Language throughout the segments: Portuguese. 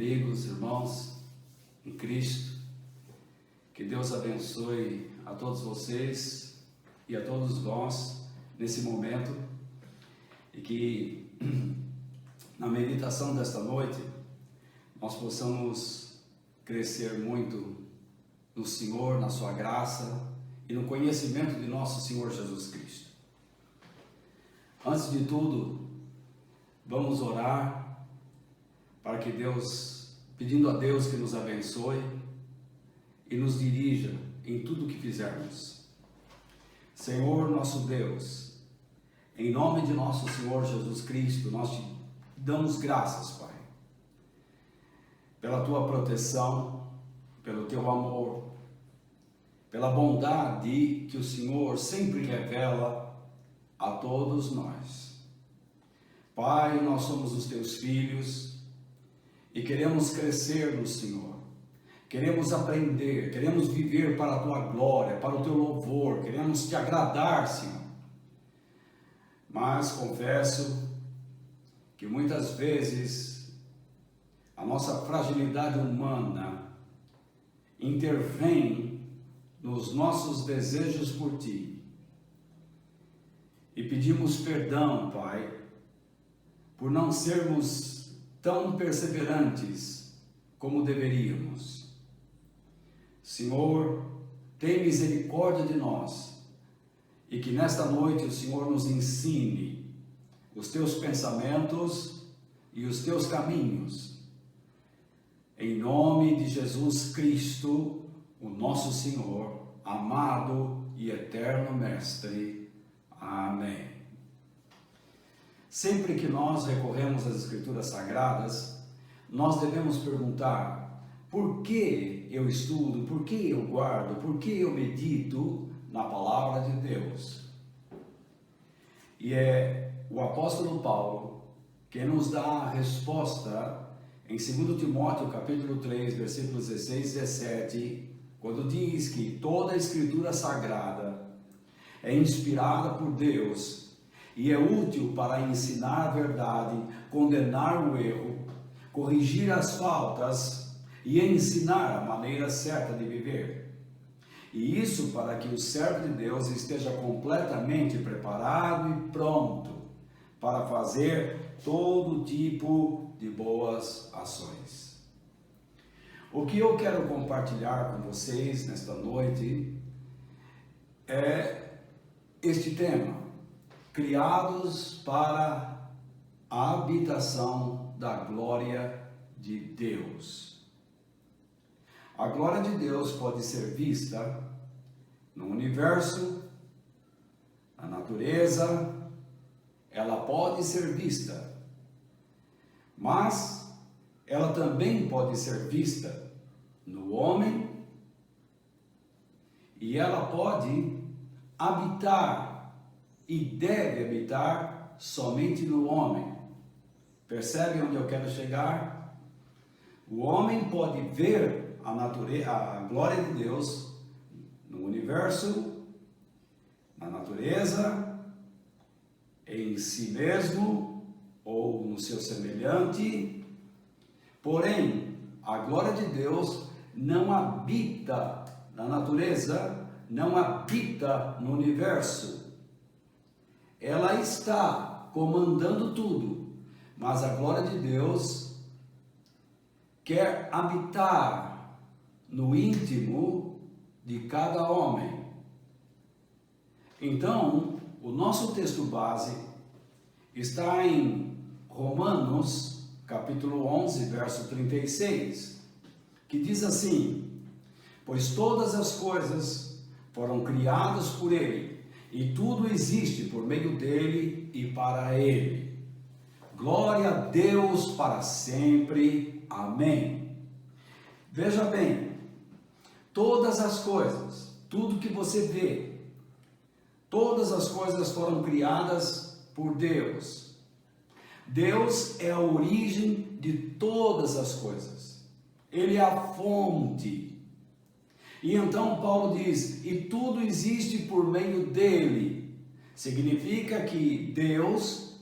amigos, irmãos em Cristo. Que Deus abençoe a todos vocês e a todos nós nesse momento e que na meditação desta noite nós possamos crescer muito no Senhor, na sua graça e no conhecimento de nosso Senhor Jesus Cristo. Antes de tudo, vamos orar para que Deus, pedindo a Deus que nos abençoe e nos dirija em tudo o que fizermos. Senhor nosso Deus, em nome de nosso Senhor Jesus Cristo, nós te damos graças, Pai, pela tua proteção, pelo teu amor, pela bondade que o Senhor sempre revela a todos nós. Pai, nós somos os teus filhos e queremos crescer no Senhor. Queremos aprender, queremos viver para a tua glória, para o teu louvor, queremos te agradar, Senhor. Mas confesso que muitas vezes a nossa fragilidade humana intervém nos nossos desejos por ti. E pedimos perdão, Pai, por não sermos tão perseverantes como deveríamos. Senhor, tem misericórdia de nós e que nesta noite o Senhor nos ensine os teus pensamentos e os teus caminhos. Em nome de Jesus Cristo, o nosso Senhor, amado e eterno Mestre. Amém. Sempre que nós recorremos às Escrituras Sagradas, nós devemos perguntar: por que eu estudo, por que eu guardo, por que eu medito na Palavra de Deus? E é o apóstolo Paulo que nos dá a resposta em 2 Timóteo capítulo 3, versículos 16 e 17, quando diz que toda a Escritura Sagrada é inspirada por Deus e é útil para ensinar a verdade, condenar o erro, corrigir as faltas e ensinar a maneira certa de viver. E isso para que o servo de Deus esteja completamente preparado e pronto para fazer todo tipo de boas ações. O que eu quero compartilhar com vocês nesta noite é este tema: criados para a habitação da glória de Deus. A glória de Deus pode ser vista no universo, na natureza, ela pode ser vista, mas ela também pode ser vista no homem e ela pode habitar e deve habitar somente no homem. Percebe onde eu quero chegar? O homem pode ver a natureza, a glória de Deus no universo, na natureza, em si mesmo ou no seu semelhante. Porém, a glória de Deus não habita na natureza, não habita no universo. Ela está comandando tudo, mas a glória de Deus quer habitar no íntimo de cada homem. Então, o nosso texto base está em Romanos, capítulo 11, verso 36, que diz assim: pois todas as coisas foram criadas por Ele, e tudo existe por meio dele e para Ele. Glória a Deus para sempre. Amém. Veja bem, todas as coisas, tudo que você vê, todas as coisas foram criadas por Deus. Deus é a origem de todas as coisas. Ele é a fonte. E então Paulo diz: e tudo existe por meio dele. Significa que Deus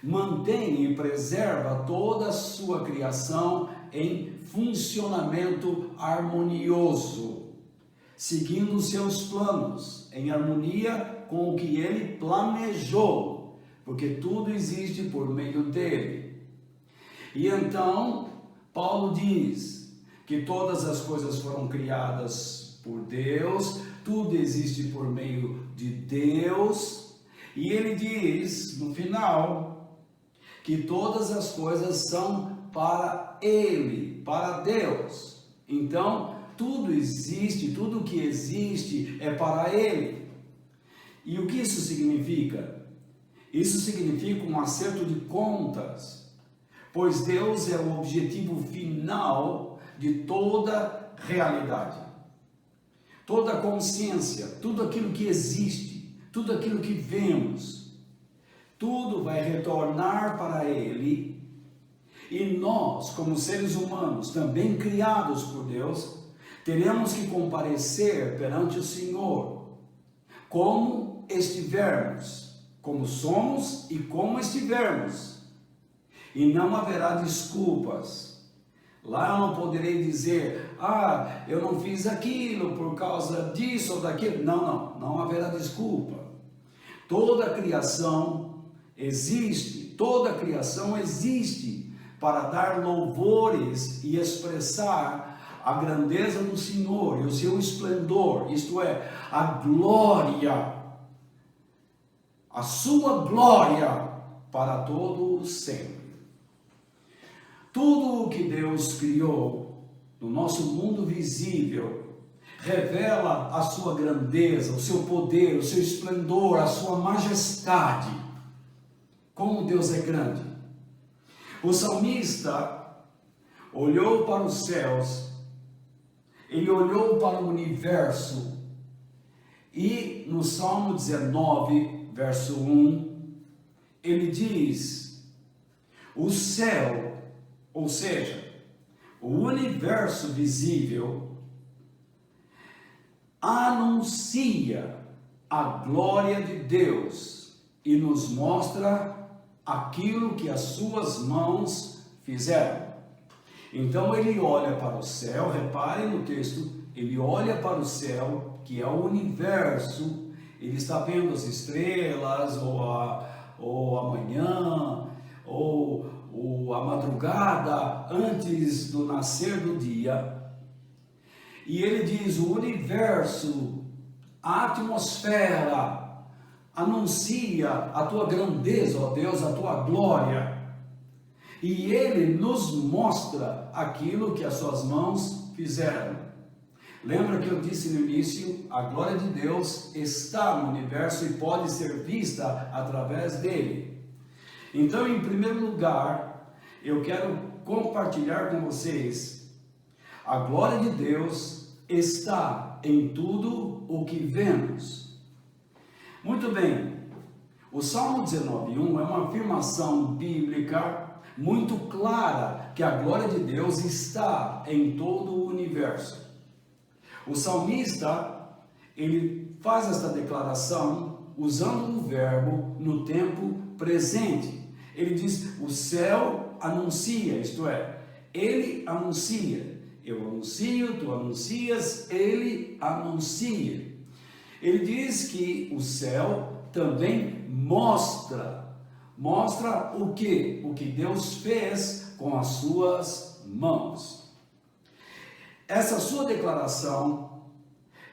mantém e preserva toda a sua criação em funcionamento harmonioso, seguindo seus planos, em harmonia com o que ele planejou, porque tudo existe por meio dele. E então, Paulo diz que todas as coisas foram criadas por Deus, tudo existe por meio de Deus, e ele diz, no final, que todas as coisas são para ele, para Deus. Então, tudo existe, tudo que existe é para ele. E o que isso significa? Isso significa um acerto de contas, pois Deus é o objetivo final de toda realidade, toda consciência, tudo aquilo que existe, tudo aquilo que vemos, tudo vai retornar para Ele, e nós, como seres humanos, também criados por Deus, teremos que comparecer perante o Senhor, como estivermos, como somos e como estivermos. E não haverá desculpas. Lá eu não poderei dizer, eu não fiz aquilo por causa disso ou daquilo. Não haverá desculpa. Toda a criação existe para dar louvores e expressar a grandeza do Senhor e o seu esplendor, isto é, a glória, a sua glória para todo sempre. Tudo o que Deus criou no nosso mundo visível revela a sua grandeza, o seu poder, o seu esplendor, a sua majestade. Como Deus é grande. O salmista olhou para os céus, ele olhou para o universo, e no Salmo 19, verso 1, ele diz: o céu, ou seja, o universo visível, anuncia a glória de Deus e nos mostra aquilo que as suas mãos fizeram. Então ele olha para o céu, reparem no texto, ele olha para o céu, que é o universo, ele está vendo as estrelas, ou a manhã, ou a madrugada antes do nascer do dia, e ele diz: o universo, a atmosfera anuncia a tua grandeza, ó Deus, a tua glória, e ele nos mostra aquilo que as suas mãos fizeram. Lembra que eu disse no início, a glória de Deus está no universo e pode ser vista através dele. Então, em primeiro lugar, eu quero compartilhar com vocês, a glória de Deus está em tudo o que vemos. Muito bem, o Salmo 19:1 é uma afirmação bíblica muito clara que a glória de Deus está em todo o universo. O salmista, ele faz esta declaração usando o verbo no tempo presente. Ele diz: o céu anuncia, isto é, ele anuncia. Eu anuncio, tu anuncias, ele anuncia. Ele diz que o céu também mostra o que? O que Deus fez com as suas mãos. Essa sua declaração,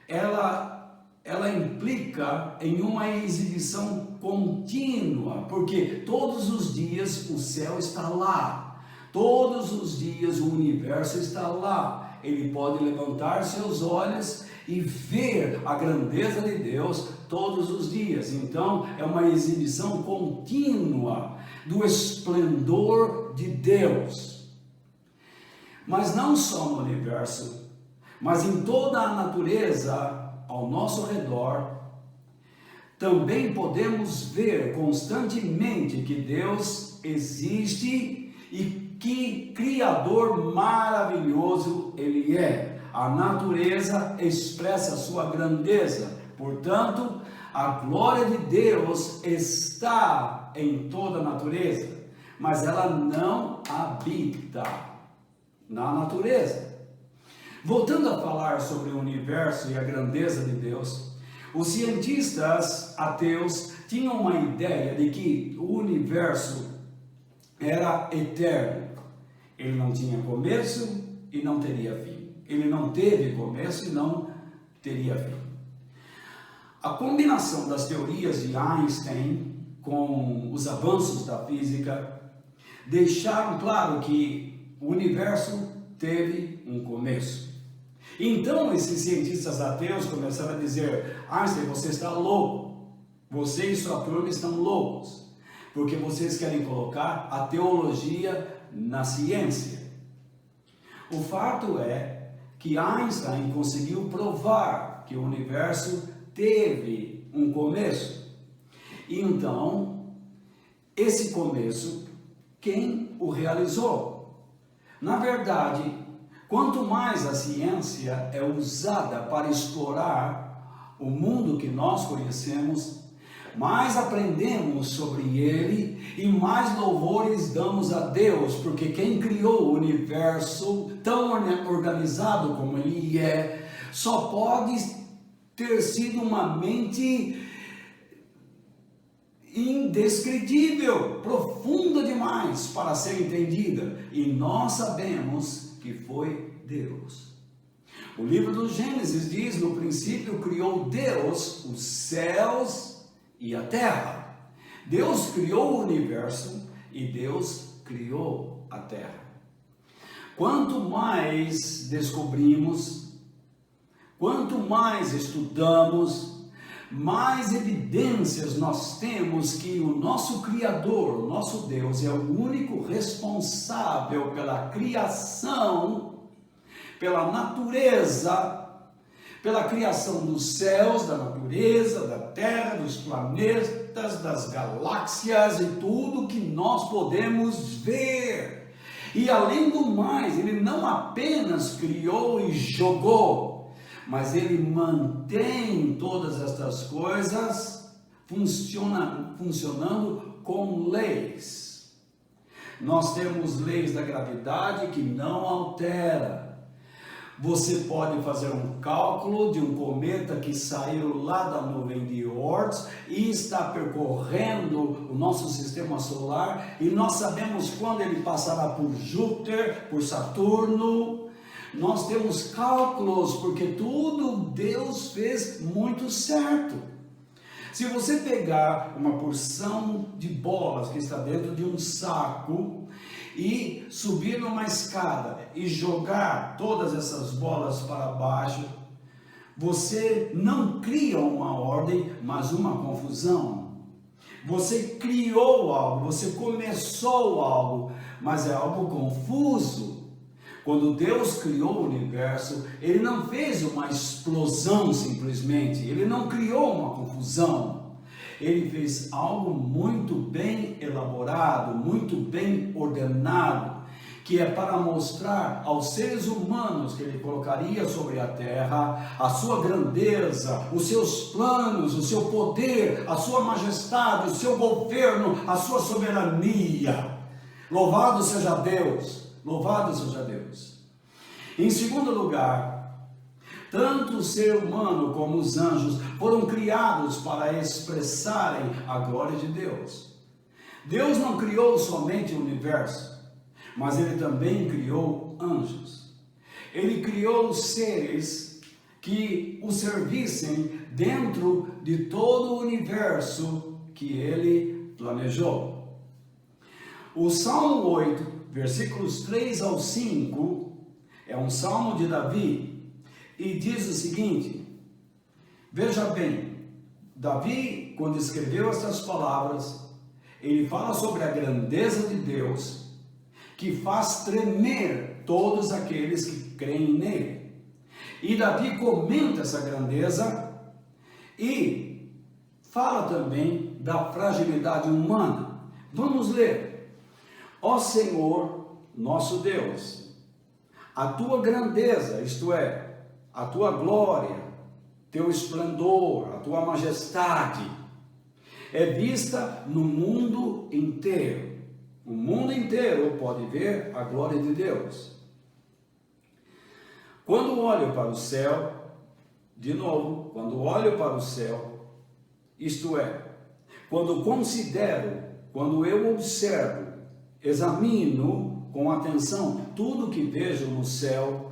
ela implica em uma exibição contínua, porque todos os dias o céu está lá, todos os dias o universo está lá. Ele pode levantar seus olhos e ver a grandeza de Deus todos os dias. Então é uma exibição contínua do esplendor de Deus. Mas não só no universo, mas em toda a natureza ao nosso redor, também podemos ver constantemente que Deus existe e que Criador maravilhoso Ele é. A natureza expressa a sua grandeza, portanto, a glória de Deus está em toda a natureza, mas ela não habita na natureza. Voltando a falar sobre o universo e a grandeza de Deus, os cientistas ateus tinham uma ideia de que o universo era eterno. Ele não tinha começo e não teria fim. Ele não teve começo e não teria fim. A combinação das teorias de Einstein com os avanços da física deixaram claro que o universo teve um começo. Então esses cientistas ateus começaram a dizer: Einstein, você está louco, você e sua turma estão loucos, porque vocês querem colocar a teologia na ciência. O fato é que Einstein conseguiu provar que o universo teve um começo. Então, esse começo, quem o realizou? Na verdade, quanto mais a ciência é usada para explorar o mundo que nós conhecemos, mais aprendemos sobre ele e mais louvores damos a Deus, porque quem criou o universo tão organizado como ele é, só pode ter sido uma mente indescritível, profunda demais para ser entendida, e nós sabemos que foi Deus. O livro do Gênesis diz: no princípio criou Deus os céus e a terra. Deus criou o universo e Deus criou a terra. Quanto mais descobrimos, quanto mais estudamos, mais evidências nós temos que o nosso Criador, o nosso Deus, é o único responsável pela criação, pela natureza, pela criação dos céus, da natureza, da terra, dos planetas, das galáxias e tudo que nós podemos ver. E além do mais, ele não apenas criou e jogou, mas ele mantém todas estas coisas funcionando com leis. Nós temos leis da gravidade que não altera. Você pode fazer um cálculo de um cometa que saiu lá da nuvem de Oort e está percorrendo o nosso sistema solar, e nós sabemos quando ele passará por Júpiter, por Saturno. Nós temos cálculos, porque tudo Deus fez muito certo. Se você pegar uma porção de bolas que está dentro de um saco e subir numa escada e jogar todas essas bolas para baixo, você não cria uma ordem, mas uma confusão. Você criou algo, você começou algo, mas é algo confuso. Quando Deus criou o universo, Ele não fez uma explosão simplesmente, Ele não criou uma confusão. Ele fez algo muito bem elaborado, muito bem ordenado, que é para mostrar aos seres humanos que Ele colocaria sobre a terra a sua grandeza, os seus planos, o seu poder, a sua majestade, o seu governo, a sua soberania. Louvado seja Deus! Louvado seja Deus. Em segundo lugar, tanto o ser humano como os anjos foram criados para expressarem a glória de Deus. Deus não criou somente o universo, mas Ele também criou anjos. Ele criou seres que o servissem dentro de todo o universo que Ele planejou. O Salmo 8, versículos 3 ao 5, é um salmo de Davi, e diz o seguinte: veja bem, Davi, quando escreveu essas palavras, ele fala sobre a grandeza de Deus, que faz tremer todos aqueles que creem nele. E Davi comenta essa grandeza e fala também da fragilidade humana. Vamos ler. Ó Senhor, nosso Deus, a tua grandeza, isto é, a tua glória, teu esplendor, a tua majestade, é vista no mundo inteiro. O mundo inteiro pode ver a glória de Deus. Quando olho para o céu, de novo, quando olho para o céu, isto é, quando considero, quando eu observo, examino com atenção tudo que vejo no céu,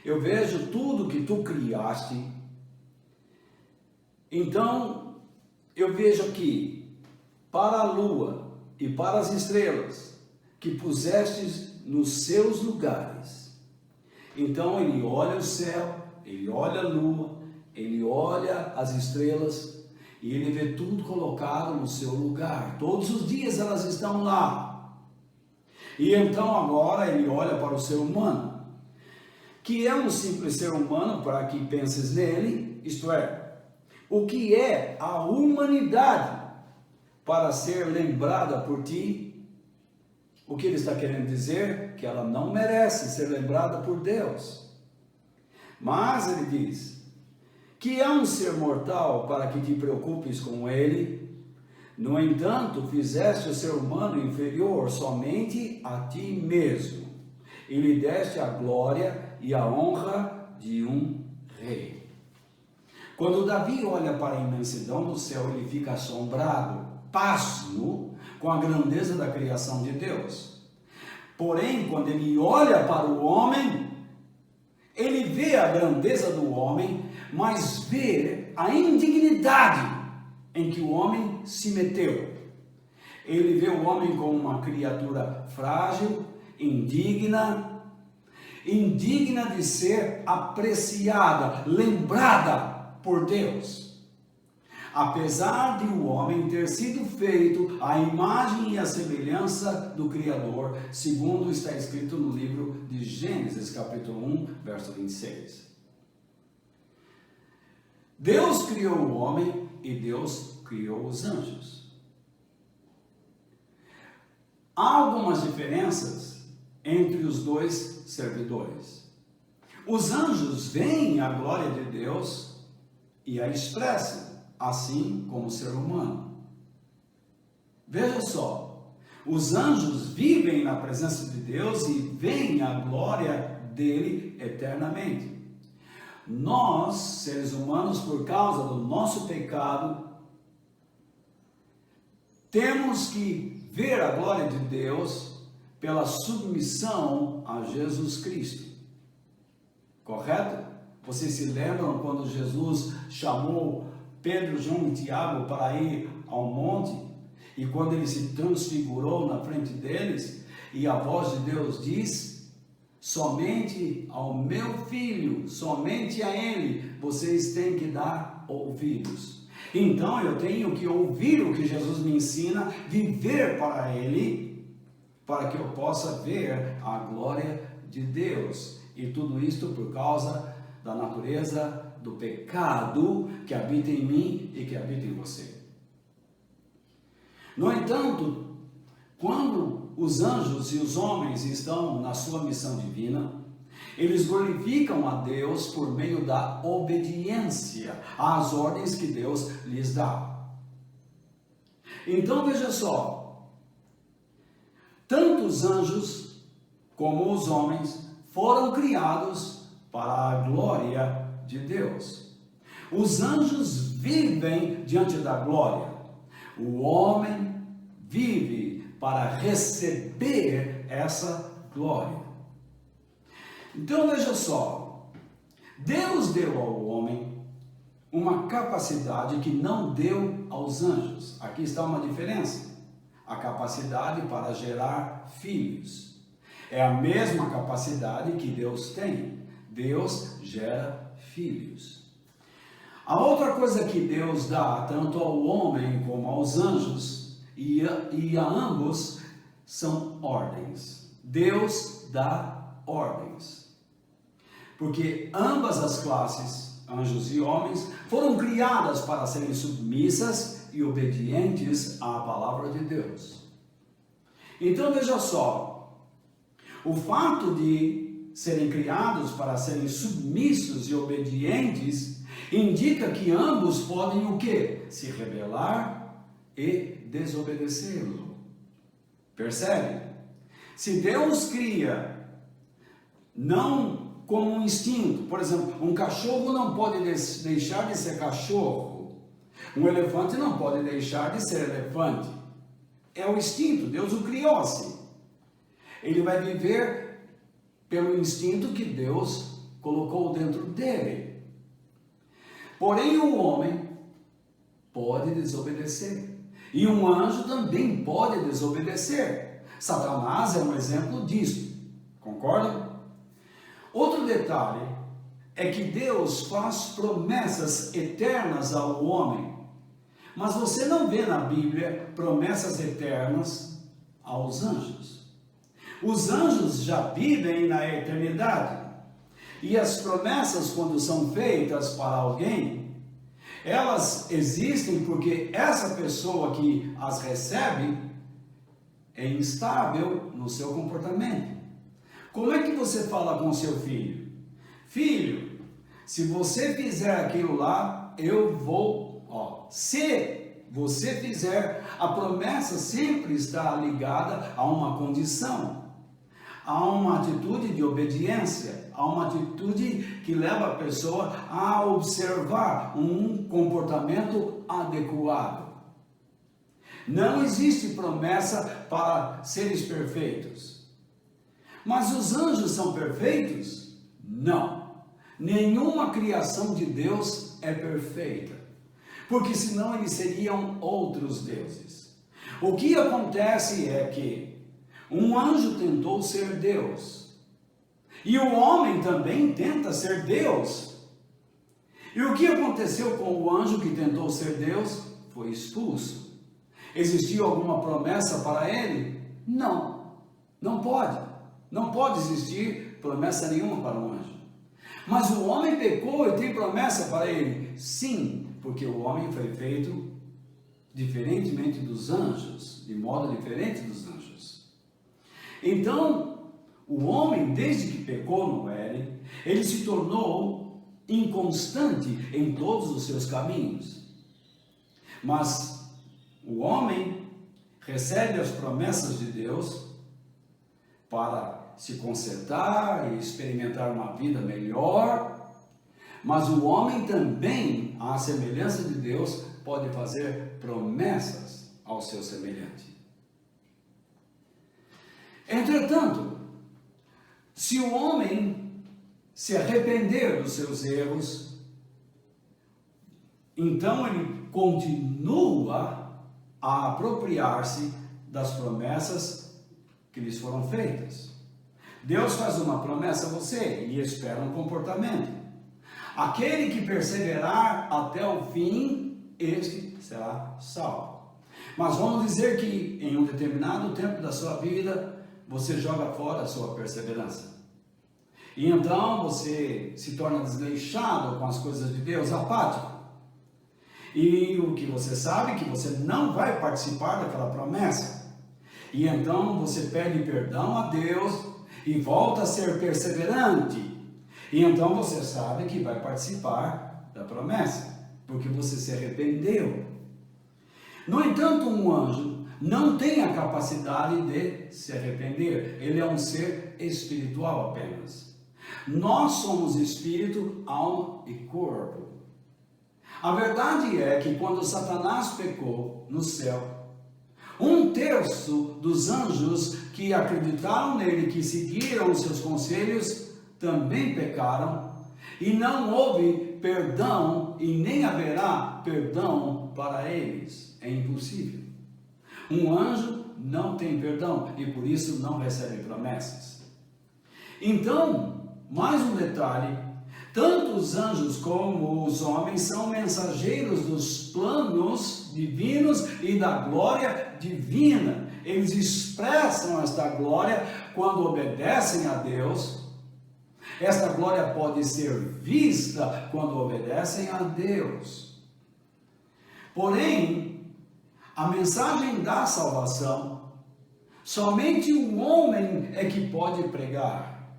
eu vejo tudo que tu criaste, então eu vejo aqui, para a lua e para as estrelas, que pusestes nos seus lugares. Então ele olha o céu, ele olha a lua, ele olha as estrelas e ele vê tudo colocado no seu lugar. Todos os dias elas estão lá. E então agora ele olha para o ser humano, que é um simples ser humano, para que penses nele, isto é, o que é a humanidade para ser lembrada por ti. O que ele está querendo dizer? Que ela não merece ser lembrada por Deus. Mas ele diz que é um ser mortal para que te preocupes com ele. No entanto, fizeste o ser humano inferior somente a ti mesmo, e lhe deste a glória e a honra de um rei. Quando Davi olha para a imensidão do céu, ele fica assombrado, pasmo, com a grandeza da criação de Deus. Porém, quando ele olha para o homem, ele vê a grandeza do homem, mas vê a indignidade em que o homem se meteu. Ele vê o homem como uma criatura frágil, indigna de ser apreciada, lembrada por Deus. Apesar de o homem ter sido feito à imagem e à semelhança do Criador, segundo está escrito no livro de Gênesis, capítulo 1, verso 26. Deus criou o homem e Deus criou os anjos. Há algumas diferenças entre os dois servidores. Os anjos veem a glória de Deus e a expressam, assim como o ser humano. Veja só, os anjos vivem na presença de Deus e veem a glória dele eternamente. Nós, seres humanos, por causa do nosso pecado, temos que ver a glória de Deus pela submissão a Jesus Cristo. Correto? Vocês se lembram quando Jesus chamou Pedro, João e Tiago para ir ao monte, e quando ele se transfigurou na frente deles, e a voz de Deus diz: somente ao meu filho, somente a ele, vocês têm que dar ouvidos. Então eu tenho que ouvir o que Jesus me ensina, viver para ele, para que eu possa ver a glória de Deus. E tudo isto por causa da natureza do pecado que habita em mim e que habita em você. No entanto, quando os anjos e os homens estão na sua missão divina, eles glorificam a Deus por meio da obediência às ordens que Deus lhes dá. Então veja só, tanto os anjos como os homens foram criados para a glória de Deus. Os anjos vivem diante da glória. O homem vive para receber essa glória. Então veja só, Deus deu ao homem uma capacidade que não deu aos anjos. Aqui está uma diferença. A capacidade para gerar filhos. É a mesma capacidade que Deus tem. Deus gera filhos. A outra coisa que Deus dá, tanto ao homem como aos anjos, e a ambos, são ordens. Deus dá ordens. Porque ambas as classes, anjos e homens, foram criadas para serem submissas e obedientes à palavra de Deus. Então veja só, o fato de serem criados para serem submissos e obedientes indica que ambos podem o quê? Se rebelar e desobedecê-lo. Percebe? Se Deus cria não como um instinto. Por exemplo, um cachorro não pode deixar de ser cachorro. Um elefante não pode deixar de ser elefante. É o instinto, Deus o criou assim. Ele vai viver pelo instinto que Deus colocou dentro dele. Porém, o homem pode desobedecer. E um anjo também pode desobedecer. Satanás é um exemplo disso. Concorda? Outro detalhe é que Deus faz promessas eternas ao homem. Mas você não vê na Bíblia promessas eternas aos anjos. Os anjos já vivem na eternidade. E as promessas, quando são feitas para alguém, elas existem porque essa pessoa que as recebe é instável no seu comportamento. Como é que você fala com seu filho? Filho, se você fizer aquilo lá, eu vou... Se você fizer, a promessa sempre está ligada a uma condição, a uma atitude de obediência, a uma atitude que leva a pessoa a observar um comportamento adequado. Não existe promessa para seres perfeitos. Mas os anjos são perfeitos? Não. Nenhuma criação de Deus é perfeita. Porque senão eles seriam outros deuses. O que acontece é que um anjo tentou ser Deus. E o homem também tenta ser Deus. E o que aconteceu com o anjo que tentou ser Deus? Foi expulso. Existiu alguma promessa para ele? Não. Não pode. Não pode existir promessa nenhuma para um anjo. Mas o homem pecou e tem promessa para ele? Sim. Porque o homem foi feito diferentemente dos anjos, de modo diferente dos anjos. Então, o homem, desde que pecou no Éden, ele se tornou inconstante em todos os seus caminhos. Mas o homem recebe as promessas de Deus para se consertar e experimentar uma vida melhor. Mas o homem também, à semelhança de Deus, pode fazer promessas ao seu semelhante. Entretanto, se o homem se arrepender dos seus erros, então ele continua a apropriar-se das promessas que lhes foram feitas. Deus faz uma promessa a você e espera um comportamento. Aquele que perseverar até o fim, este será salvo. Mas vamos dizer que em um determinado tempo da sua vida, você joga fora a sua perseverança. E então você se torna desleixado com as coisas de Deus, apático. E o que você sabe é que você não vai participar daquela promessa. E então você pede perdão a Deus e volta a ser perseverante. E então você sabe que vai participar da promessa, porque você se arrependeu. No entanto, um anjo não tem a capacidade de se arrepender. Ele é um ser espiritual apenas. Nós somos espírito, alma e corpo. A verdade é que quando Satanás pecou no céu, 1/3 dos anjos que acreditaram nele, que seguiram os seus conselhos, também pecaram, e não houve perdão e nem haverá perdão para eles. É impossível. Um anjo não tem perdão e por isso não recebe promessas. Então, mais um detalhe: tanto os anjos como os homens são mensageiros dos planos divinos e da glória divina. Eles expressam esta glória quando obedecem a Deus. Esta glória pode ser vista quando obedecem a Deus. Porém, a mensagem da salvação, somente o homem é que pode pregar.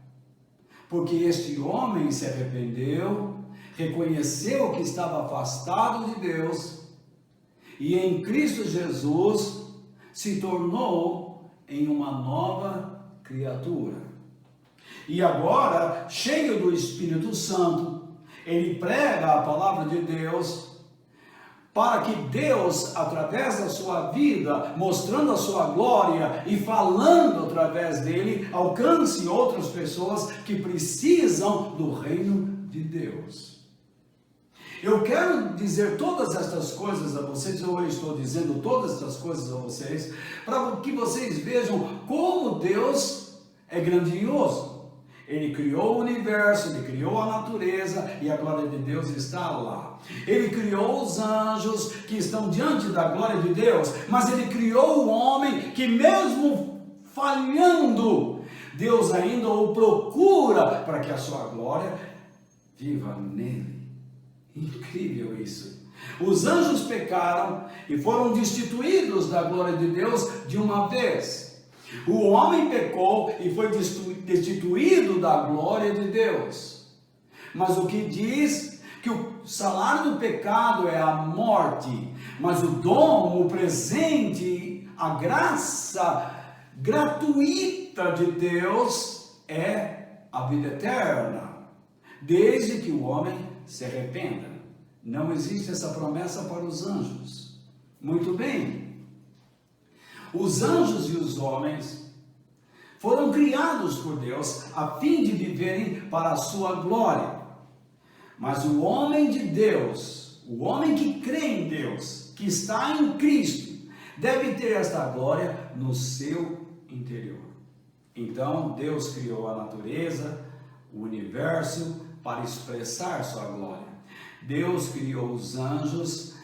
Porque este homem se arrependeu, reconheceu que estava afastado de Deus e em Cristo Jesus se tornou em uma nova criatura. E agora, cheio do Espírito Santo, ele prega a palavra de Deus, para que Deus, através da sua vida, mostrando a sua glória e falando através dele, alcance outras pessoas que precisam do reino de Deus. Eu quero dizer todas estas coisas a vocês, ou eu estou dizendo todas estas coisas a vocês, para que vocês vejam como Deus é grandioso. Ele criou o universo, ele criou a natureza e a glória de Deus está lá. Ele criou os anjos que estão diante da glória de Deus, mas ele criou o homem que, mesmo falhando, Deus ainda o procura para que a sua glória viva nele. Incrível isso. Os anjos pecaram e foram destituídos da glória de Deus de uma vez. O homem pecou e foi destituído da glória de Deus. Mas o que diz que o salário do pecado é a morte, mas o dom, o presente, a graça gratuita de Deus é a vida eterna, desde que o homem se arrependa. Não existe essa promessa para os anjos. Muito bem. Os anjos e os homens foram criados por Deus a fim de viverem para a sua glória. Mas o homem de Deus, o homem que crê em Deus, que está em Cristo, deve ter esta glória no seu interior. Então Deus criou a natureza, o universo, para expressar sua glória. Deus criou os anjos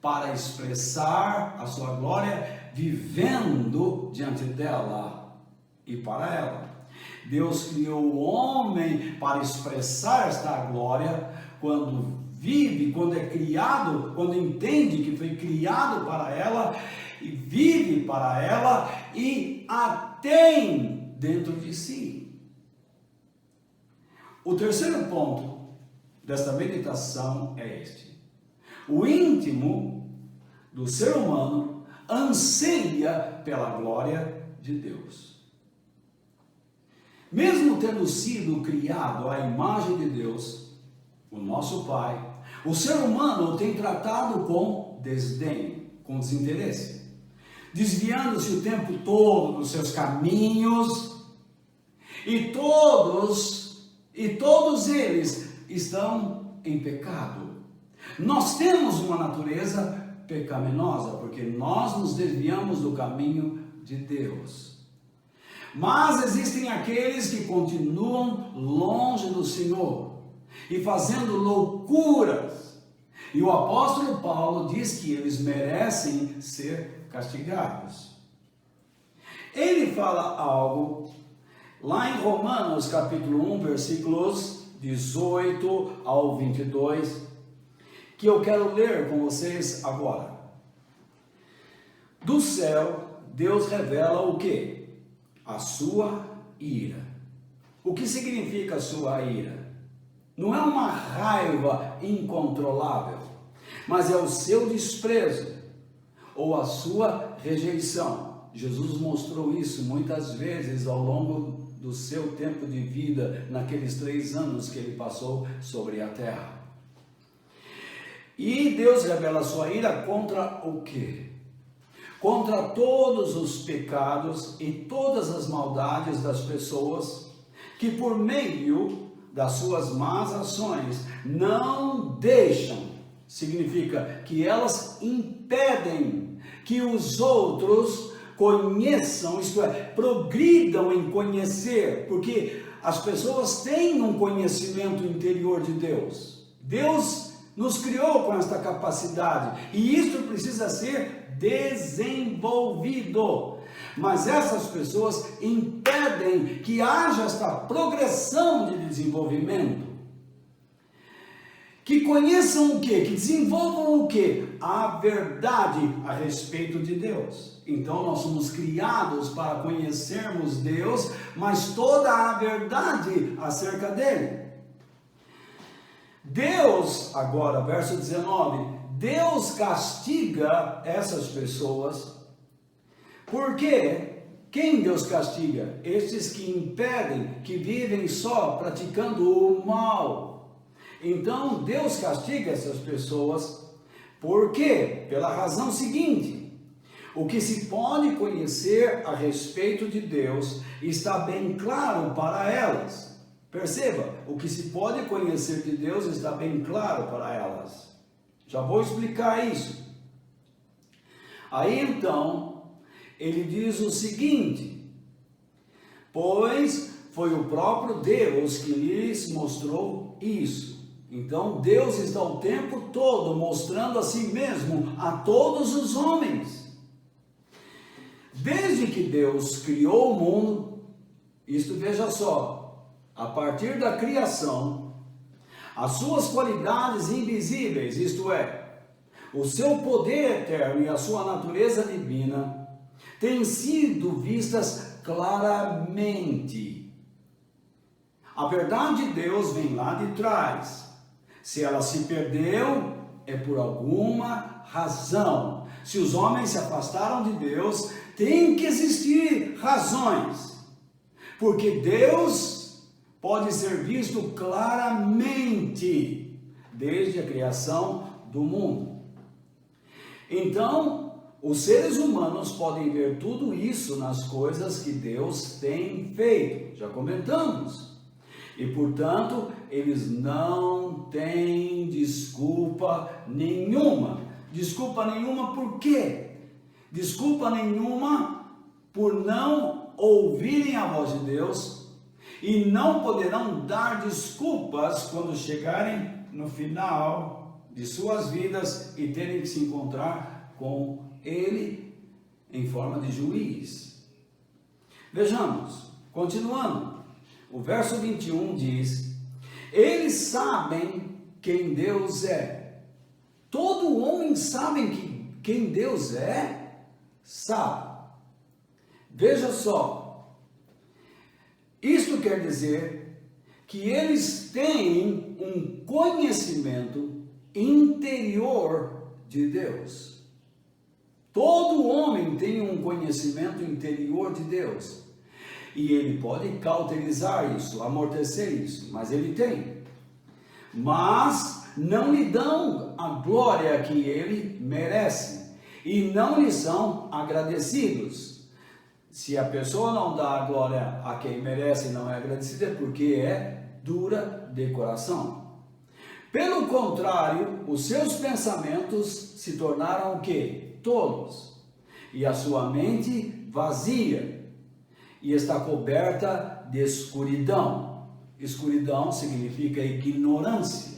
para expressar a sua glória, vivendo diante dela e para ela. Deus criou o homem para expressar esta glória quando vive, quando é criado, quando entende que foi criado para ela e vive para ela e a tem dentro de si. O terceiro ponto desta meditação é este: o íntimo do ser humano anseia pela glória de Deus. Mesmo tendo sido criado à imagem de Deus, o nosso Pai, o ser humano o tem tratado com desdém, com desinteresse, desviando-se o tempo todo dos seus caminhos, e todos eles estão em pecado. Nós temos uma natureza pecaminosa, porque nós nos desviamos do caminho de Deus. Mas existem aqueles que continuam longe do Senhor e fazendo loucuras. E o apóstolo Paulo diz que eles merecem ser castigados. Ele fala algo lá em Romanos capítulo 1, versículos 18 ao 22, que eu quero ler com vocês agora. Do céu, Deus revela o quê? A sua ira. O que significa a sua ira? Não é uma raiva incontrolável, mas é o seu desprezo ou a sua rejeição. Jesus mostrou isso muitas vezes ao longo do seu tempo de vida, naqueles 3 anos que ele passou sobre a terra. E Deus revela a sua ira contra o quê? Contra todos os pecados e todas as maldades das pessoas que, por meio das suas más ações, não deixam, significa que elas impedem que os outros conheçam, isto é, progridam em conhecer, porque as pessoas têm um conhecimento interior de Deus. Deus nos criou com esta capacidade e isso precisa ser desenvolvido. Mas essas pessoas impedem que haja esta progressão de desenvolvimento. Que conheçam o quê? Que desenvolvam o quê? A verdade a respeito de Deus. Então nós somos criados para conhecermos Deus, mas toda a verdade acerca dele. Deus, agora, verso 19, Deus castiga essas pessoas, porque Quem Deus castiga? Estes que impedem, que vivem só praticando o mal. Então Deus castiga essas pessoas. Por quê? Pela razão seguinte: o que se pode conhecer a respeito de Deus está bem claro para elas. Perceba, o que se pode conhecer de Deus está bem claro para elas. Já vou explicar isso. Aí então, ele diz o seguinte: pois foi o próprio Deus que lhes mostrou isso. Então Deus está o tempo todo mostrando a si mesmo a todos os homens. Desde que Deus criou o mundo, isto veja só, a partir da criação, as suas qualidades invisíveis, isto é, o seu poder eterno e a sua natureza divina, têm sido vistas claramente. A verdade de Deus vem lá de trás. Se ela se perdeu, é por alguma razão. Se os homens se afastaram de Deus, tem que existir razões. Porque Deus pode ser visto claramente desde a criação do mundo. Então, os seres humanos podem ver tudo isso nas coisas que Deus tem feito. Já comentamos. E, portanto, eles não têm desculpa nenhuma. Desculpa nenhuma por quê? Desculpa nenhuma por não ouvirem a voz de Deus e não poderão dar desculpas quando chegarem no final de suas vidas e terem que se encontrar com Ele em forma de juiz. Vejamos, continuando. O verso 21 diz: eles sabem quem Deus é. Todo homem sabe quem Deus é, sabe. Veja só, isto quer dizer que eles têm um conhecimento interior de Deus. Todo homem tem um conhecimento interior de Deus. E ele pode cauterizar isso, amortecer isso, mas ele tem. Mas não lhe dão a glória que ele merece e não lhe são agradecidos. Se a pessoa não dá a glória a quem merece e não é agradecida, é porque é dura de coração. Pelo contrário, os seus pensamentos se tornaram o quê? Tolos. E a sua mente vazia. E está coberta de escuridão. Escuridão significa ignorância.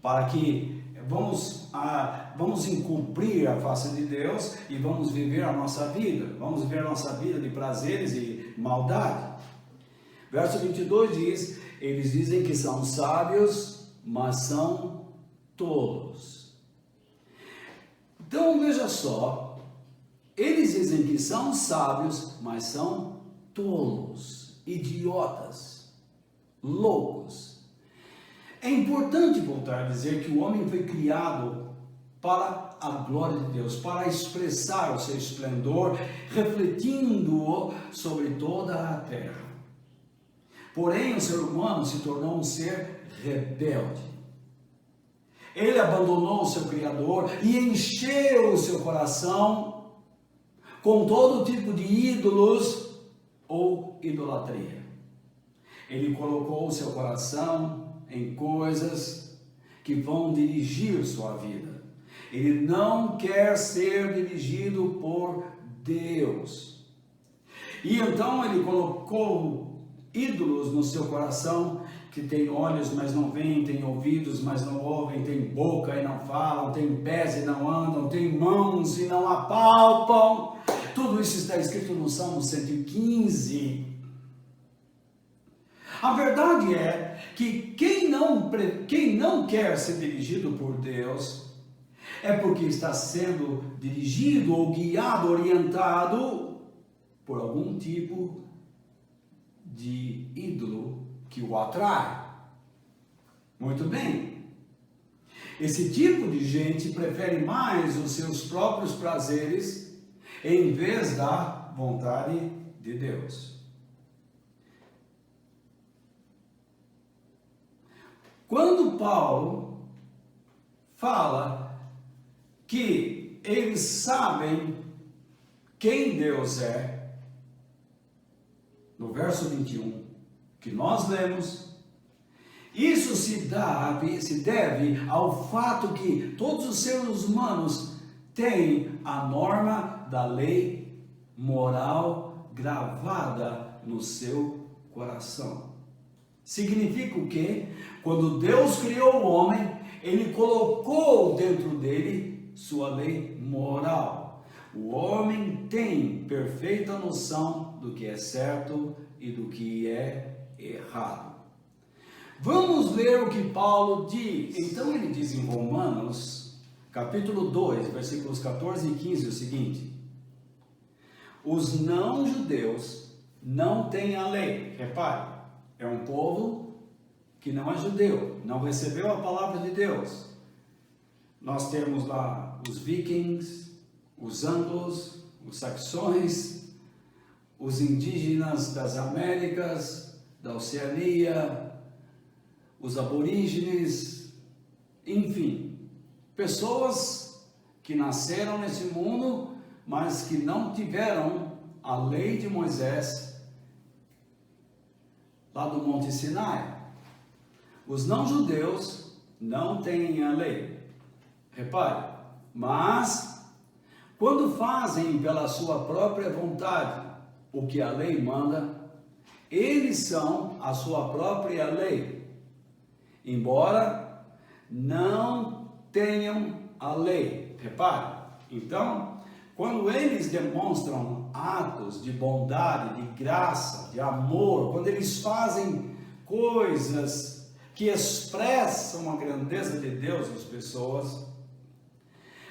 Para que vamos encobrir a face de Deus e vamos viver a nossa vida. Vamos viver a nossa vida de prazeres e maldade. Verso 22 diz: eles dizem que são sábios, mas são tolos. Então veja só. Eles dizem que são sábios, mas são tolos, idiotas, loucos. É importante voltar a dizer que o homem foi criado para a glória de Deus, para expressar o seu esplendor, refletindo-o sobre toda a terra. Porém, o ser humano se tornou um ser rebelde. Ele abandonou o seu Criador e encheu o seu coração com todo tipo de ídolos ou idolatria. Ele colocou o seu coração em coisas que vão dirigir sua vida. Ele não quer ser dirigido por Deus. E então ele colocou ídolos no seu coração, que tem olhos, mas não veem, tem ouvidos, mas não ouvem, tem boca e não falam, tem pés e não andam, tem mãos e não apalpam. Tudo isso está escrito no Salmo 115. A verdade é que quem não quer ser dirigido por Deus é porque está sendo dirigido ou guiado, orientado por algum tipo de ídolo que o atrai. Muito bem. Esse tipo de gente prefere mais os seus próprios prazeres em vez da da vontade de Deus. Quando Paulo fala que eles sabem quem Deus é, no verso 21, que nós lemos, isso se deve ao fato que todos os seres humanos têm a norma da lei moral gravada no seu coração. Significa o quê? Quando Deus criou o homem, Ele colocou dentro dele sua lei moral. O homem tem perfeita noção do que é certo e do que é errado. Vamos ler o que Paulo diz. Então ele diz em Romanos, capítulo 2, versículos 14 e 15, o seguinte: os não-judeus não têm a lei. Repare, é um povo que não é judeu, não recebeu a palavra de Deus. Nós temos lá os vikings, os anglos, os saxões, os indígenas das Américas, da Oceania, os aborígenes, enfim, pessoas que nasceram nesse mundo, mas que não tiveram a lei de Moisés lá do Monte Sinai. Os não-judeus não têm a lei. Repare, mas quando fazem pela sua própria vontade o que a lei manda, eles são a sua própria lei, embora não tenham a lei. Repare, então, quando eles demonstram atos de bondade, de graça, de amor, quando eles fazem coisas que expressam a grandeza de Deus às pessoas,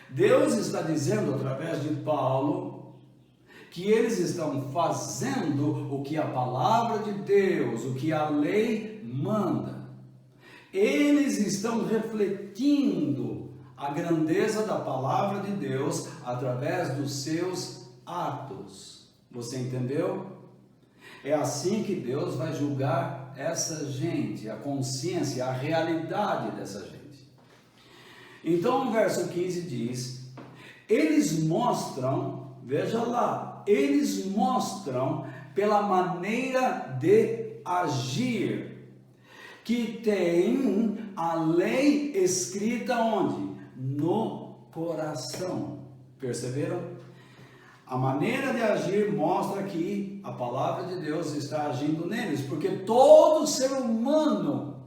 Deus está dizendo através de Paulo que eles estão fazendo o que a palavra de Deus, o que a lei manda. Eles estão refletindo a grandeza da palavra de Deus através dos seus atos. Você entendeu? É assim que Deus vai julgar essa gente, a consciência, a realidade dessa gente. Então o verso 15 diz: eles mostram, veja lá, eles mostram pela maneira de agir, que tem a lei escrita onde? No coração. Perceberam? A maneira de agir mostra que a palavra de Deus está agindo neles, porque todo ser humano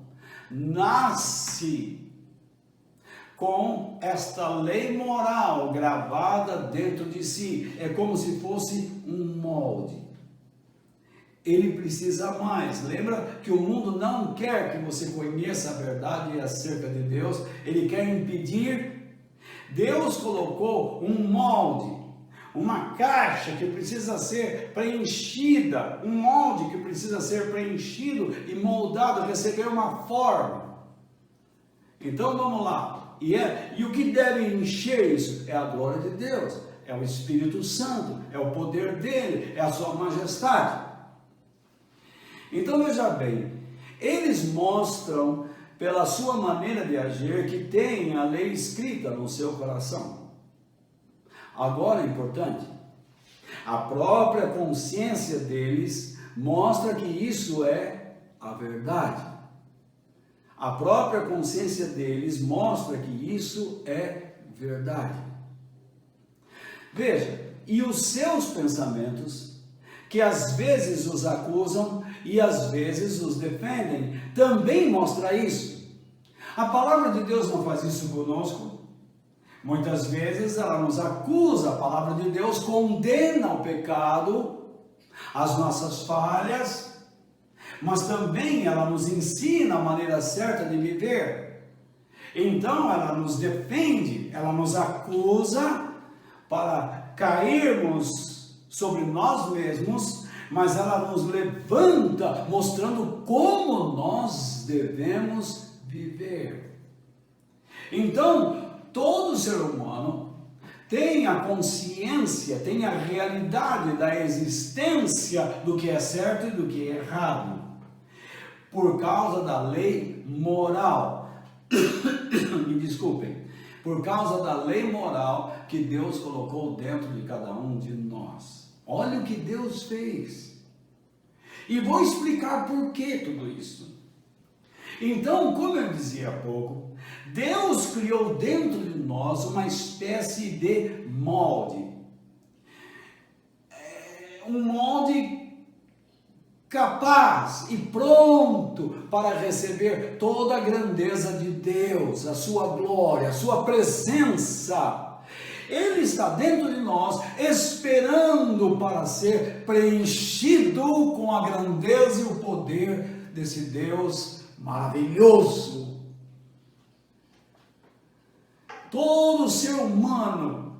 nasce com esta lei moral gravada dentro de si. É como se fosse um molde. Ele precisa mais. Lembra que o mundo não quer que você conheça a verdade acerca de Deus. Ele quer impedir. Deus colocou um molde, uma caixa que precisa ser preenchida, um molde que precisa ser preenchido e moldado, receber uma forma. Então vamos lá. E o que deve encher isso? É a glória de Deus, é o Espírito Santo, é o poder dele, é a sua majestade. Então veja bem, eles mostram pela sua maneira de agir que tem a lei escrita no seu coração. Agora é importante, a própria consciência deles mostra que isso é a verdade. A própria consciência deles mostra que isso é verdade. Veja, e os seus pensamentos, que às vezes os acusam e às vezes os defendem, também mostra isso. A palavra de Deus não faz isso conosco. Muitas vezes ela nos acusa, a palavra de Deus condena o pecado, as nossas falhas, mas também ela nos ensina a maneira certa de viver. Então ela nos defende, ela nos acusa para cairmos sobre nós mesmos, mas ela nos levanta mostrando como nós devemos viver. Então, todo ser humano tenha consciência, tenha a realidade da existência do que é certo e do que é errado, por causa da lei moral. Me desculpem, por causa da lei moral que Deus colocou dentro de cada um de nós. Olha o que Deus fez. E vou explicar por que tudo isso. Então, como eu dizia há pouco, Deus criou dentro de nós uma espécie de molde. Um molde capaz e pronto para receber toda a grandeza de Deus, a sua glória, a sua presença. Ele está dentro de nós, esperando para ser preenchido com a grandeza e o poder desse Deus maravilhoso. Todo ser humano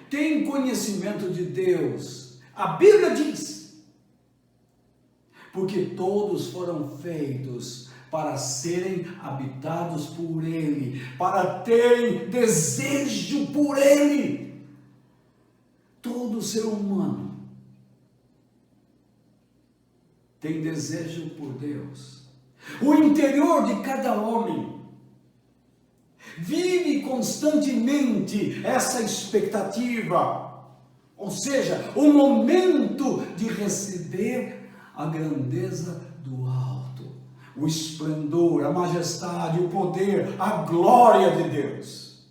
tem conhecimento de Deus. A Bíblia diz, porque todos foram feitos para serem habitados por Ele, para terem desejo por Ele. Todo ser humano tem desejo por Deus. O interior de cada homem vive constantemente essa expectativa, ou seja, o momento de receber a grandeza do alto, o esplendor, a majestade, o poder, a glória de Deus.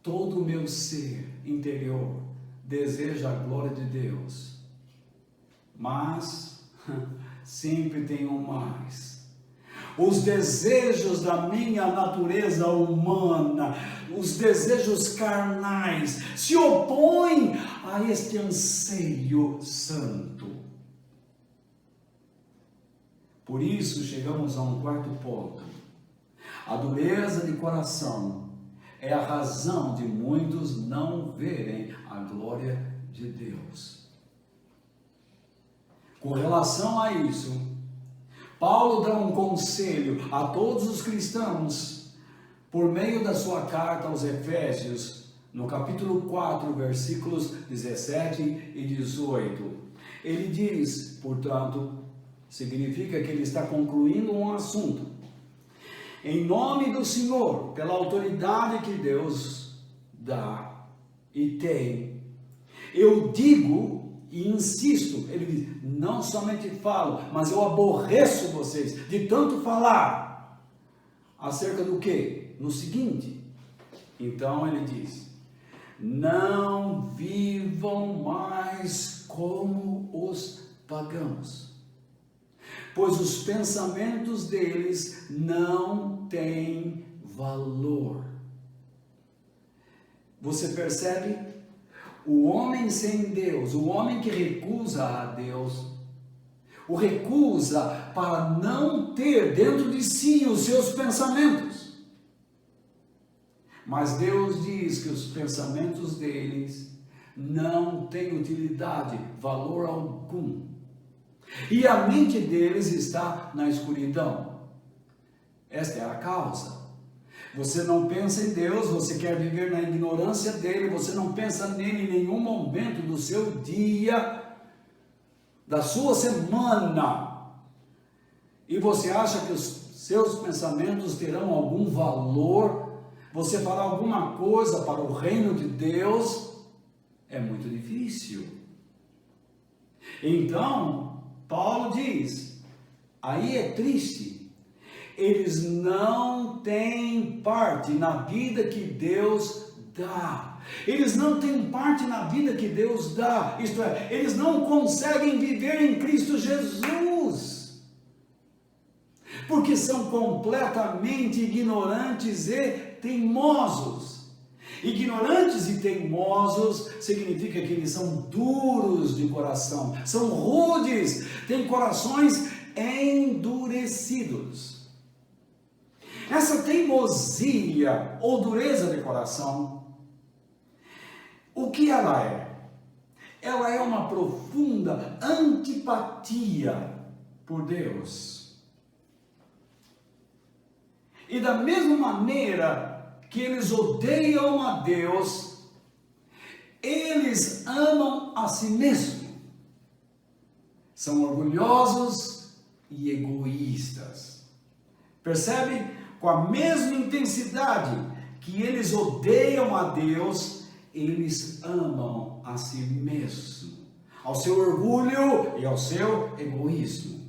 Todo o meu ser interior deseja a glória de Deus, mas sempre tem um mais. Os desejos da minha natureza humana, os desejos carnais, se opõem a este anseio santo. Por isso chegamos a um quarto ponto. A dureza de coração é a razão de muitos não verem a glória de Deus. Com relação a isso, Paulo dá um conselho a todos os cristãos, por meio da sua carta aos Efésios, no capítulo 4, versículos 17 e 18. Ele diz, portanto, significa que ele está concluindo um assunto. Em nome do Senhor, pela autoridade que Deus dá e tem, eu digo e insisto, ele diz, não somente falo, mas eu aborreço vocês de tanto falar. Acerca do quê? No seguinte, então ele diz, não vivam mais como os pagãos, pois os pensamentos deles não têm valor. Você percebe? O homem sem Deus, o homem que recusa a Deus, o recusa para não ter dentro de si os seus pensamentos. Mas Deus diz que os pensamentos deles não têm utilidade, valor algum. E a mente deles está na escuridão. Esta é a causa. Você não pensa em Deus, você quer viver na ignorância dele, você não pensa nele em nenhum momento do seu dia, da sua semana. E você acha que os seus pensamentos terão algum valor? Você fará alguma coisa para o reino de Deus? É muito difícil. Então, Paulo diz, aí é triste. Eles não têm parte na vida que Deus dá. Eles não têm parte na vida que Deus dá. Isto é, eles não conseguem viver em Cristo Jesus. Porque são completamente ignorantes e teimosos. Ignorantes e teimosos significa que eles são duros de coração, são rudes, têm corações endurecidos. Essa teimosia ou dureza de coração, o que ela é? Ela é uma profunda antipatia por Deus. E da mesma maneira que eles odeiam a Deus, Eles amam a si mesmo. São orgulhosos e egoístas. Percebe? Com a mesma intensidade que eles odeiam a Deus, eles amam a si mesmo, ao seu orgulho e ao seu egoísmo.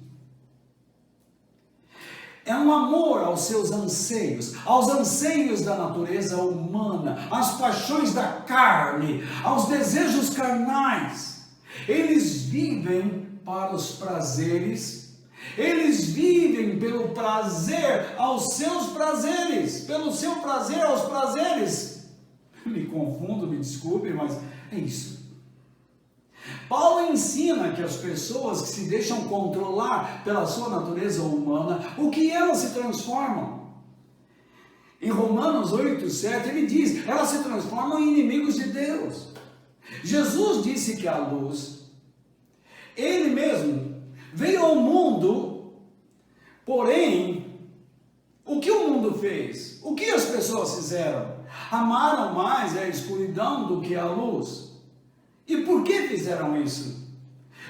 É um amor aos seus anseios, aos anseios da natureza humana, às paixões da carne, aos desejos carnais. Eles vivem para os prazeres, eles vivem pelo prazer aos seus prazeres, pelo seu prazer aos prazeres. Me confundo, me desculpe, mas é isso. Paulo ensina que as pessoas que se deixam controlar pela sua natureza humana, o que elas se transformam? Em Romanos 8:7 ele diz, elas se transformam em inimigos de Deus. Jesus disse que a luz, ele mesmo, veio ao mundo, porém, o que o mundo fez? O que as pessoas fizeram? Amaram mais a escuridão do que a luz. E por que fizeram isso?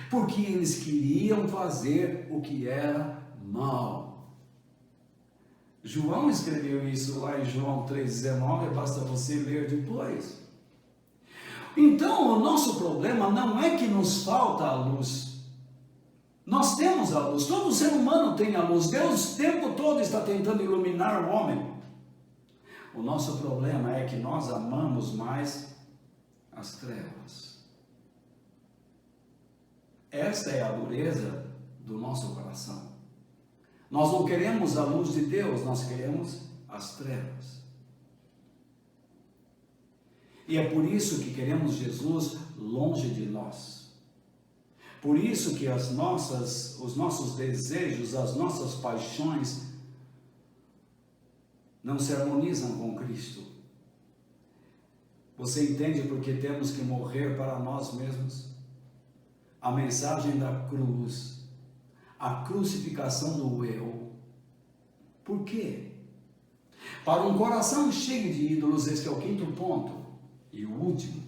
Porque eles queriam fazer o que era mal. João escreveu isso lá em João 3,19, basta você ler depois. Então, o nosso problema não é que nos falta a luz. Nós temos a luz, todo ser humano tem a luz. Deus o tempo todo está tentando iluminar o homem. O nosso problema é que nós amamos mais as trevas. Esta é a dureza do nosso coração. Nós não queremos a luz de Deus, nós queremos as trevas. E é por isso que queremos Jesus longe de nós. Por isso que os nossos desejos, as nossas paixões não se harmonizam com Cristo. Você entende porque temos que morrer para nós mesmos? A mensagem da cruz, a crucificação do eu. Por quê? Para um coração cheio de ídolos, este é o quinto ponto e o último.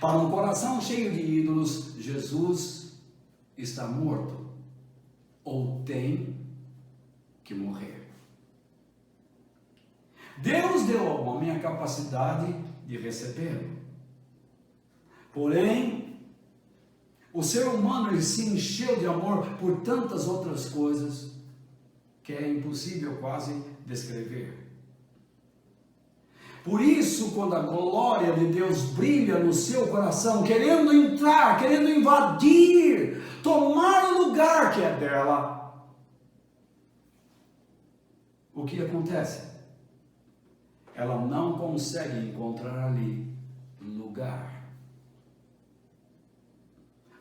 Para um coração cheio de ídolos, Jesus está morto ou tem que morrer. Deus deu ao homem a capacidade de recebê-lo. Porém, o ser humano ele se encheu de amor por tantas outras coisas que é impossível quase descrever. Por isso, quando a glória de Deus brilha no seu coração, querendo entrar, querendo invadir, tomar o lugar que é dela, o que acontece? Ela não consegue encontrar ali lugar.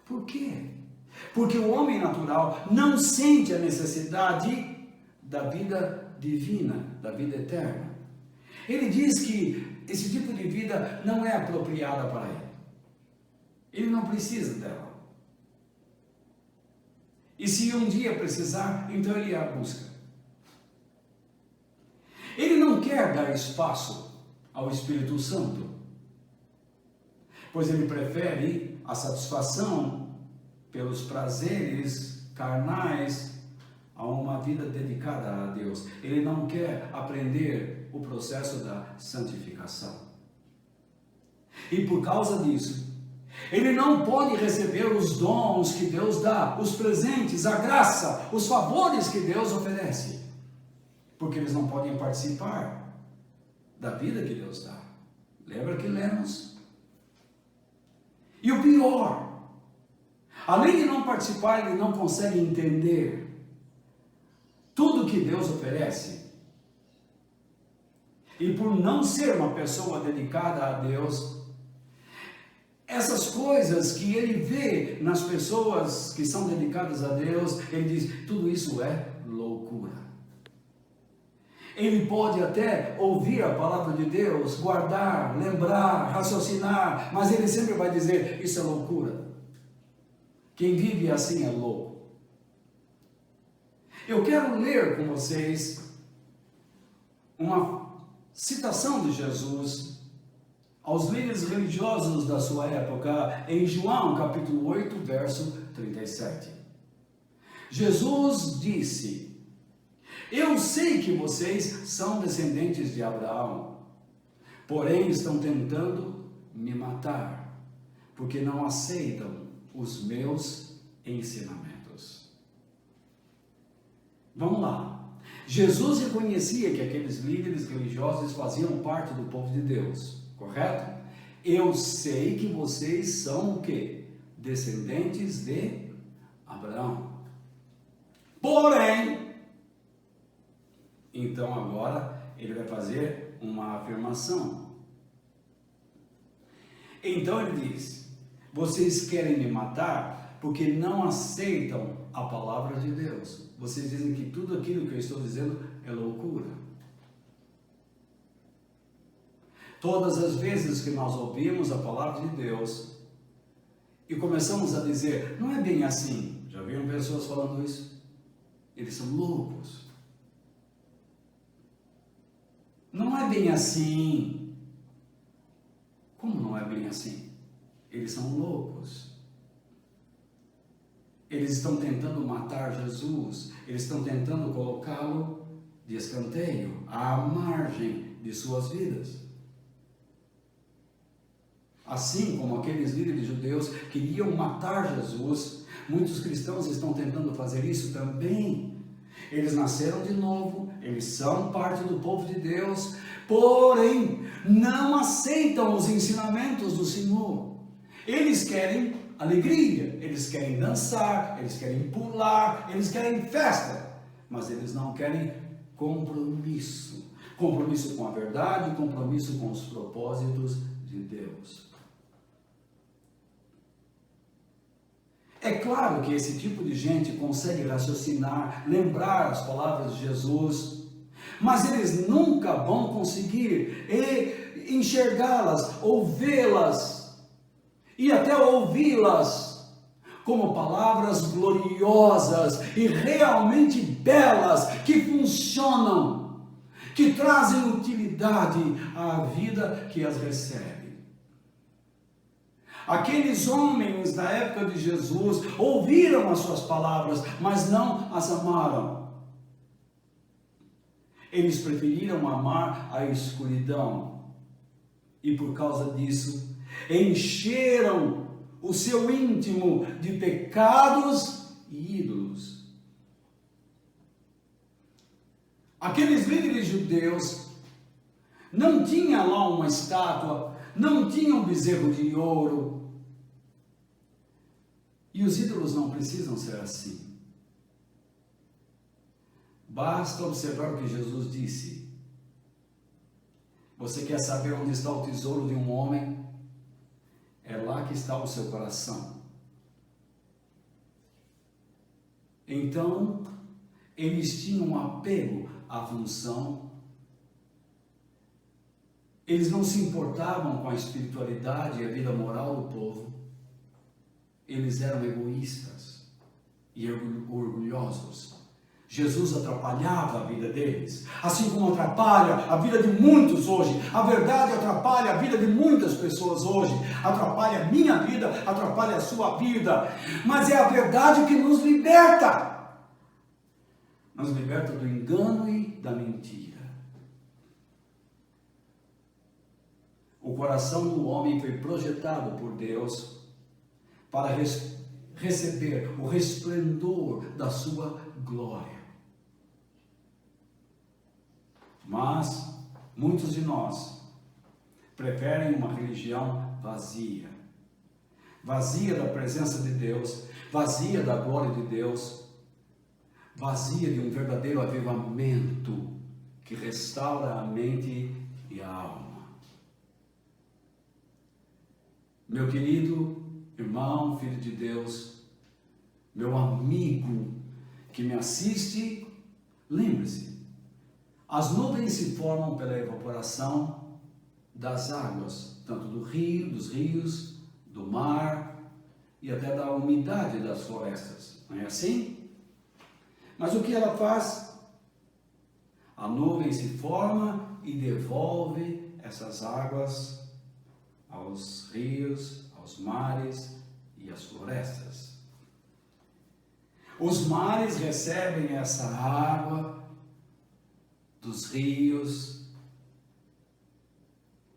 Por quê? Porque o homem natural não sente a necessidade da vida divina, da vida eterna. Ele diz que esse tipo de vida não é apropriada para ele. Ele não precisa dela. E se um dia precisar, então ele a busca. Ele não quer dar espaço ao Espírito Santo, pois ele prefere a satisfação pelos prazeres carnais a uma vida dedicada a Deus. Ele não quer aprender o processo da santificação. E por causa disso, ele não pode receber os dons que Deus dá, os presentes, a graça, os favores que Deus oferece, porque eles não podem participar da vida que Deus dá. Lembra que lemos? E o pior, além de não participar, ele não consegue entender tudo que Deus oferece. E por não ser uma pessoa dedicada a Deus, essas coisas que ele vê nas pessoas que são dedicadas a Deus, ele diz, tudo isso é loucura. Ele pode até ouvir a palavra de Deus, guardar, lembrar, raciocinar, mas ele sempre vai dizer, isso é loucura. Quem vive assim é louco. Eu quero ler com vocês uma citação de Jesus aos líderes religiosos da sua época em João capítulo 8, verso 37. Jesus disse: eu sei que vocês são descendentes de Abraão, porém estão tentando me matar, porque não aceitam os meus ensinamentos. Vamos lá. Jesus reconhecia que aqueles líderes religiosos faziam parte do povo de Deus, correto? Eu sei que vocês são o quê? Descendentes de Abraão. Porém, então agora ele vai fazer uma afirmação. Então ele diz: vocês querem me matar porque não aceitam a palavra de Deus. Vocês dizem que tudo aquilo que eu estou dizendo é loucura. Todas as vezes que nós ouvimos a palavra de Deus e começamos a dizer, não é bem assim. Já viram pessoas falando isso? Eles são loucos. Não é bem assim. Como não é bem assim? Eles são loucos. Eles estão tentando matar Jesus. Eles estão tentando colocá-lo de escanteio, à margem de suas vidas. Assim como aqueles líderes judeus queriam matar Jesus, muitos cristãos estão tentando fazer isso também. Eles nasceram de novo, eles são parte do povo de Deus, porém não aceitam os ensinamentos do Senhor. Eles querem alegria, eles querem dançar, eles querem pular, eles querem festa, mas eles não querem compromisso. Compromisso com a verdade, compromisso com os propósitos de Deus. É claro que esse tipo de gente consegue raciocinar, lembrar as palavras de Jesus, mas eles nunca vão conseguir enxergá-las, ou vê-las, e até ouvi-las como palavras gloriosas e realmente belas, que funcionam, que trazem utilidade à vida que as recebe. Aqueles homens da época de Jesus ouviram as suas palavras, mas não as amaram. Eles preferiram amar a escuridão e por causa disso encheram o seu íntimo de pecados e ídolos. Aqueles líderes judeus não tinham lá uma estátua, não tinham um bezerro de ouro. E os ídolos não precisam ser assim. Basta observar o que Jesus disse. Você quer saber onde está o tesouro de um homem? É lá que está o seu coração. Então, eles tinham um apego à função. Eles não se importavam com a espiritualidade e a vida moral do povo. Eles eram egoístas e orgulhosos. Jesus atrapalhava a vida deles, assim como atrapalha a vida de muitos hoje. A verdade atrapalha a vida de muitas pessoas hoje, atrapalha a minha vida, atrapalha a sua vida, mas é a verdade que nos liberta do engano e da mentira. O coração do homem foi projetado por Deus para receber o resplendor da sua glória. Mas muitos de nós preferem uma religião vazia, vazia da presença de Deus, vazia da glória de Deus, vazia de um verdadeiro avivamento que restaura a mente e a alma. Meu querido irmão, filho de Deus, meu amigo que me assiste, lembre-se, as nuvens se formam pela evaporação das águas, tanto do rio, dos rios, do mar e até da umidade das florestas. Não é assim? Mas o que ela faz? A nuvem se forma e devolve essas águas aos rios, aos mares e às florestas. Os mares recebem essa água dos rios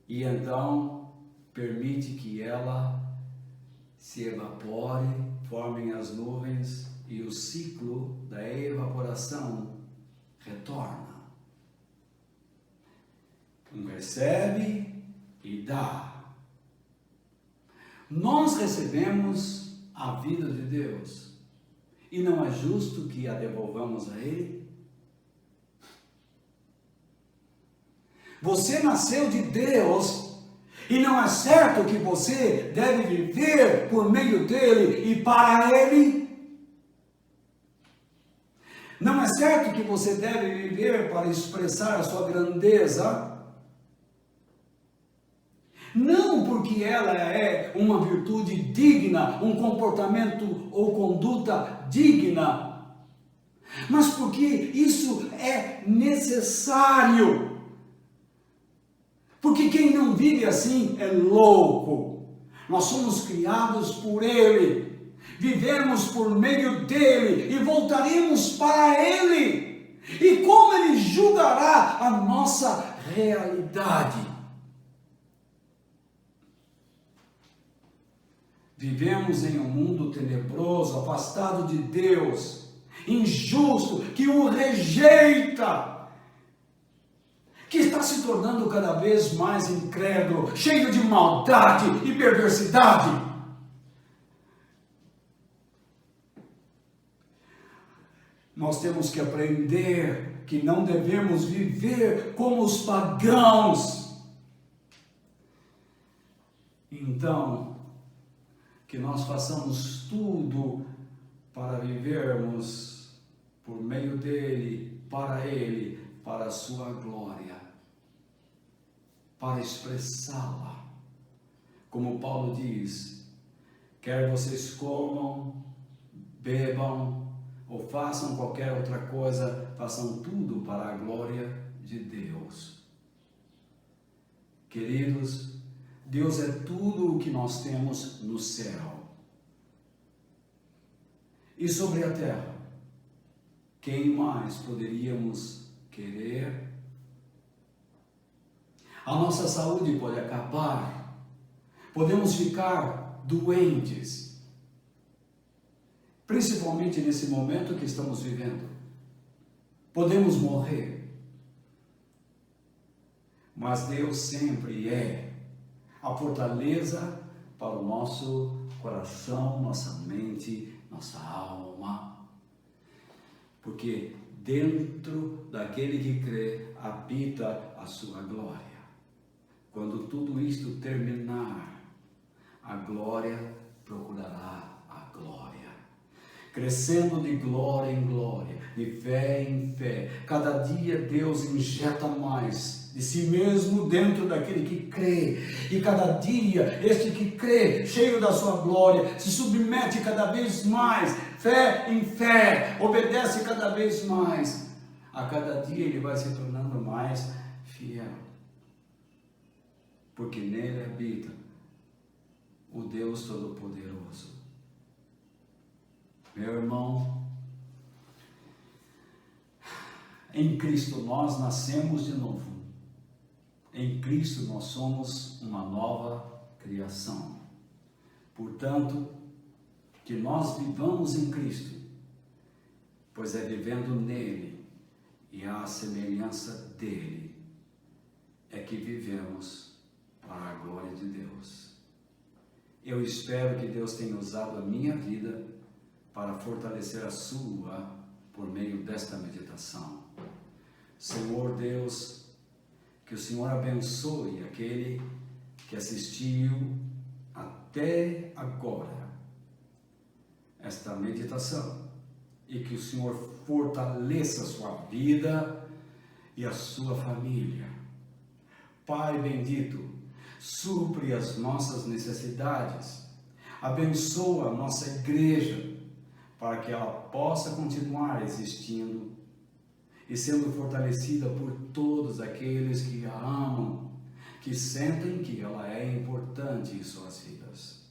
e então permite que ela se evapore, formem as nuvens e o ciclo da evaporação retorna. Um recebe e dá. Nós recebemos a vida de Deus. E não é justo que a devolvamos a Ele? Você nasceu de Deus e não é certo que você deve viver por meio dele e para Ele? Não é certo que você deve viver para expressar a sua grandeza? Não porque ela é uma virtude digna, um comportamento ou conduta digna, mas porque isso é necessário. Porque quem não vive assim é louco. Nós somos criados por Ele, vivemos por meio dEle e voltaremos para Ele. E como Ele julgará a nossa realidade? Vivemos em um mundo tenebroso, afastado de Deus, injusto, que o rejeita, que está se tornando cada vez mais incrédulo, cheio de maldade e perversidade. Nós temos que aprender que não devemos viver como os pagãos. Então, que nós façamos tudo para vivermos por meio dele, para ele, para a sua glória, para expressá-la. Como Paulo diz, quer vocês comam, bebam ou façam qualquer outra coisa, façam tudo para a glória de Deus. Queridos, Deus é tudo o que nós temos no céu. E sobre a terra, quem mais poderíamos querer? A nossa saúde pode acabar, podemos ficar doentes, principalmente nesse momento que estamos vivendo. Podemos morrer, mas Deus sempre é a fortaleza para o nosso coração, nossa mente, nossa alma. Porque dentro daquele que crê habita a sua glória. Quando tudo isto terminar, a glória procurará a glória. Crescendo de glória em glória, de fé em fé. Cada dia Deus injeta mais de si mesmo dentro daquele que crê. E cada dia este que crê, cheio da sua glória, se submete cada vez mais, fé em fé, obedece cada vez mais. A cada dia ele vai se tornando mais fiel. Porque nele habita o Deus Todo-Poderoso. Meu irmão, em Cristo nós nascemos de novo. Em Cristo nós somos uma nova criação. Portanto, que nós vivamos em Cristo, pois é vivendo nele e à semelhança dele é que vivemos para a glória de Deus. Eu espero que Deus tenha usado a minha vida para fortalecer a sua por meio desta meditação. Senhor Deus, que o Senhor abençoe aquele que assistiu até agora esta meditação e que o Senhor fortaleça a sua vida e a sua família. Pai bendito, supre as nossas necessidades, abençoa a nossa igreja para que ela possa continuar existindo e sendo fortalecida por todos aqueles que a amam, que sentem que ela é importante em suas vidas.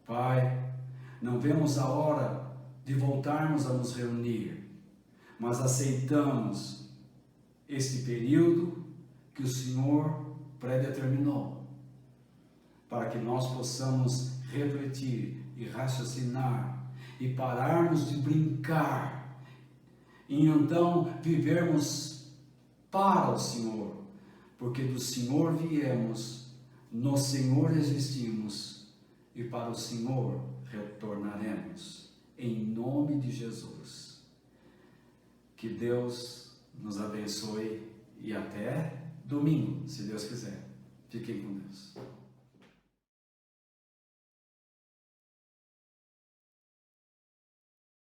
Pai, não vemos a hora de voltarmos a nos reunir, mas aceitamos este período que o Senhor predeterminou, para que nós possamos refletir e raciocinar e pararmos de brincar e então vivermos para o Senhor, porque do Senhor viemos, no Senhor existimos e para o Senhor retornaremos, em nome de Jesus. Que Deus nos abençoe e até domingo, se Deus quiser. Fiquem com Deus.